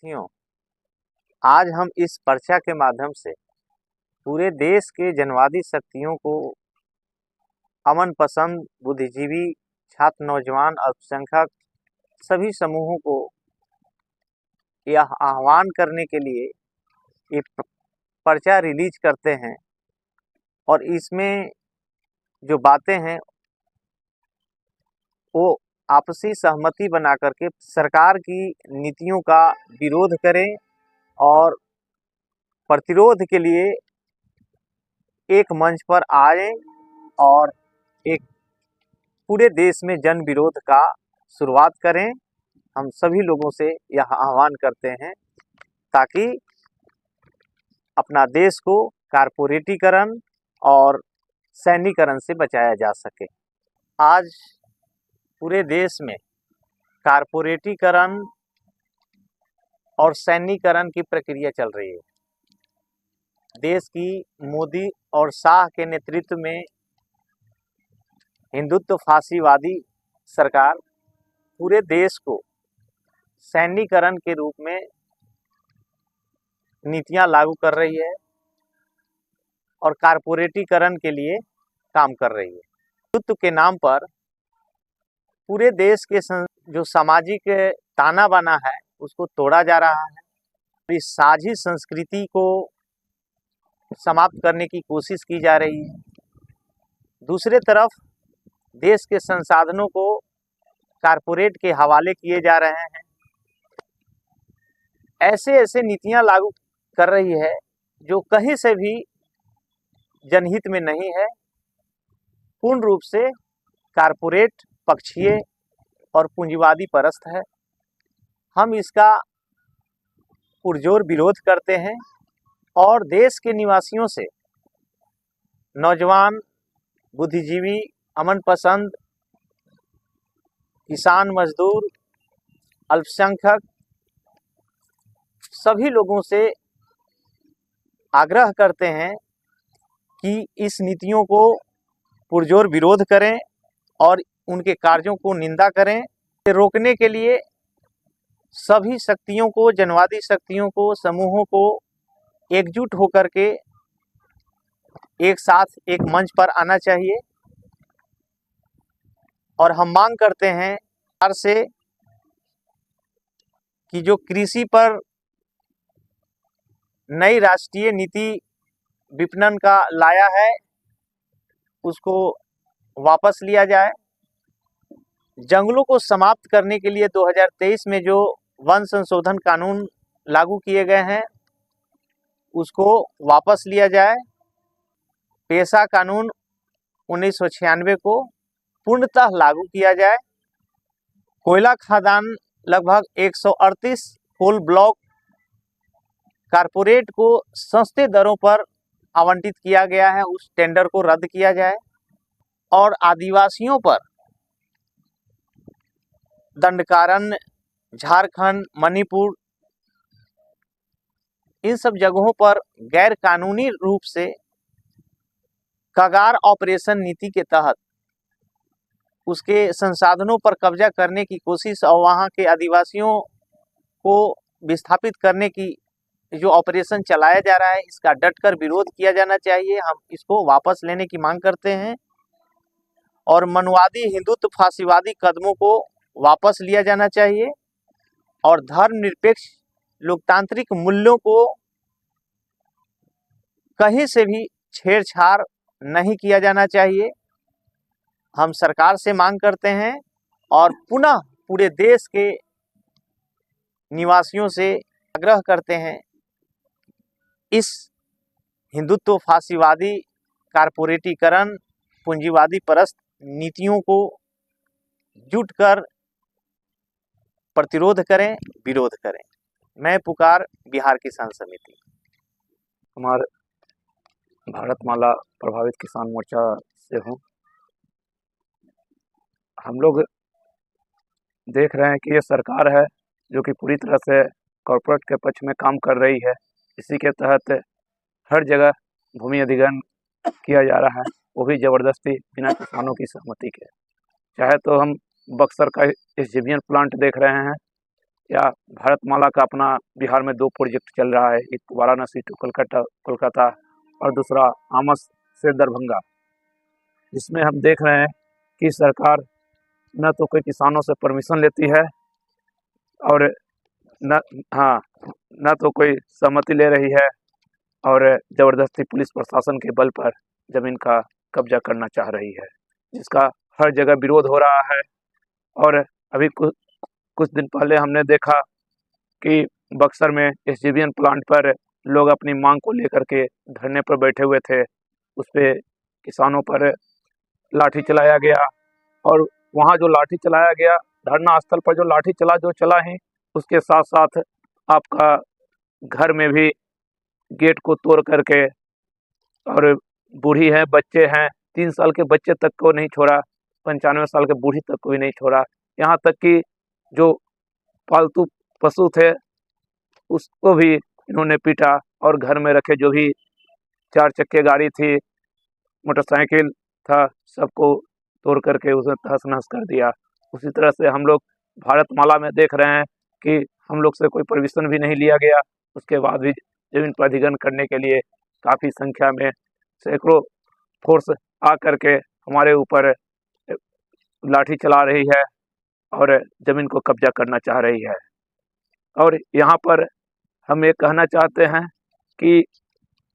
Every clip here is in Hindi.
साथियों, आज हम इस पर्चा के माध्यम से पूरे देश के जनवादी शक्तियों को, अमन पसंद, बुद्धिजीवी, छात्र, नौजवान, अल्पसंख्यक सभी समूहों को यह आह्वान करने के लिए एक पर्चा रिलीज करते हैं और इसमें जो बातें हैं वो आपसी सहमति बना करके सरकार की नीतियों का विरोध करें और प्रतिरोध के लिए एक मंच पर आए और एक पूरे देश में जन विरोध का शुरुआत करें। हम सभी लोगों से यह आह्वान करते हैं ताकि अपना देश को कारपोरेटीकरण और सैन्यीकरण से बचाया जा सके। आज पूरे देश में कारपोरेटीकरण और सैन्यीकरण की प्रक्रिया चल रही है। देश की मोदी और शाह के नेतृत्व में हिंदुत्व फासीवादी सरकार पूरे देश को सैन्यीकरण के रूप में नीतियां लागू कर रही है और कारपोरेटीकरण के लिए काम कर रही है। हिंदुत्व के नाम पर पूरे देश के जो सामाजिक ताना बाना है उसको तोड़ा जा रहा है। इस साझी संस्कृति को समाप्त करने की कोशिश की जा रही है। दूसरे तरफ देश के संसाधनों को कारपोरेट के हवाले किए जा रहे हैं। ऐसे नीतियां लागू कर रही है जो कहीं से भी जनहित में नहीं है, पूर्ण रूप से कारपोरेट, पक्षीय और पूंजीवादी परस्त है। हम इसका पुरजोर विरोध करते हैं और देश के निवासियों से, नौजवान, बुद्धिजीवी, अमन पसंद, किसान, मजदूर, अल्पसंख्यक सभी लोगों से आग्रह करते हैं कि इस नीतियों को पुरजोर विरोध करें और उनके कार्यों को निंदा करें। रोकने के लिए सभी शक्तियों को, जनवादी शक्तियों को, समूहों को एकजुट होकर के एक साथ एक मंच पर आना चाहिए और हम मांग करते हैं सरकार से कि जो कृषि पर नई राष्ट्रीय नीति विपणन का लाया है उसको वापस लिया जाए। जंगलों को समाप्त करने के लिए 2023 में जो वन संशोधन कानून लागू किए गए हैं उसको वापस लिया जाए। पेशा कानून 1996 को पूर्णतः लागू किया जाए। कोयला खदान लगभग 138 कोल ब्लॉक कारपोरेट को सस्ते दरों पर आवंटित किया गया है, उस टेंडर को रद्द किया जाए और आदिवासियों पर दंडकारण्य, झारखंड, मणिपुर इन सब जगहों पर गैर कानूनी रूप से कगार ऑपरेशन नीति के तहत उसके संसाधनों पर कब्जा करने की कोशिश और वहां के आदिवासियों को विस्थापित करने की जो ऑपरेशन चलाया जा रहा है इसका डटकर विरोध किया जाना चाहिए। हम इसको वापस लेने की मांग करते हैं और मनवादी, हिंदुत्व फासीवादी कदमों को वापस लिया जाना चाहिए और धर्मनिरपेक्ष लोकतांत्रिक मूल्यों को कहीं से भी छेड़छाड़ नहीं किया जाना चाहिए। हम सरकार से मांग करते हैं और पुनः पूरे देश के निवासियों से आग्रह करते हैं इस हिंदुत्व फासीवादी, कारपोरेटीकरण, पूंजीवादी परस्त नीतियों को जुटकर प्रतिरोध करें, विरोध करें। मैं पुकार बिहार किसान समिति। हमारे भारतमाला प्रभावित किसान मोर्चा से हूँ। हम लोग देख रहे हैं कि ये सरकार है जो कि पूरी तरह से कॉरपोरेट के पक्ष में काम कर रही है। इसी के तहत हर जगह भूमि अधिग्रहण किया जा रहा है, वो भी ज़बरदस्ती, बिना किसानों की सहमति के। चाहे तो हम बक्सर का SJVN प्लांट देख रहे हैं या भारतमाला का अपना बिहार में 2 प्रोजेक्ट चल रहा है, एक वाराणसी टू कोलकाता और दूसरा आमस से दरभंगा। जिसमें हम देख रहे हैं कि सरकार न तो कोई किसानों से परमिशन लेती है और न हाँ न तो कोई सहमति ले रही है, और ज़बरदस्ती पुलिस प्रशासन के बल पर ज़मीन का कब्जा करना चाह रही है, जिसका हर जगह विरोध हो रहा है। और अभी कुछ दिन पहले हमने देखा कि बक्सर में एसजेवीएन प्लांट पर लोग अपनी मांग को लेकर के धरने पर बैठे हुए थे। उस पे किसानों पर लाठी चलाया गया, और वहाँ जो लाठी चलाया गया, धरना स्थल पर जो लाठी चला ही, उसके साथ साथ आपका घर में भी गेट को तोड़ करके, और बूढ़ी है, बच्चे हैं, 3 साल के बच्चे तक को नहीं छोड़ा, 95 साल के बूढ़ी तक को भी नहीं छोड़ा। यहाँ तक कि जो पालतू पशु थे उसको भी इन्होंने पीटा, और घर में रखे जो भी 4 चक्के गाड़ी थी, मोटरसाइकिल था, सबको तोड़ करके उसे तहस-नहस कर दिया। उसी तरह से हम लोग भारतमाला में देख रहे हैं कि हम लोग से कोई परमिशन भी नहीं लिया गया, उसके बाद भी ज़मीन पर अधिग्रहण करने के लिए काफ़ी संख्या में सैकड़ों फोर्स आ करके हमारे ऊपर लाठी चला रही है और ज़मीन को कब्जा करना चाह रही है। और यहाँ पर हम ये कहना चाहते हैं कि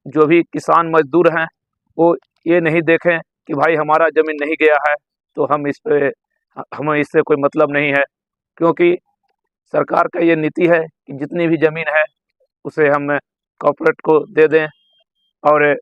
जो भी किसान मजदूर हैं, वो ये नहीं देखें कि भाई हमारा ज़मीन नहीं गया है तो हमें इससे कोई मतलब नहीं है, क्योंकि सरकार का ये नीति है कि जितनी भी ज़मीन है उसे हम कॉर्पोरेट को दे दें, और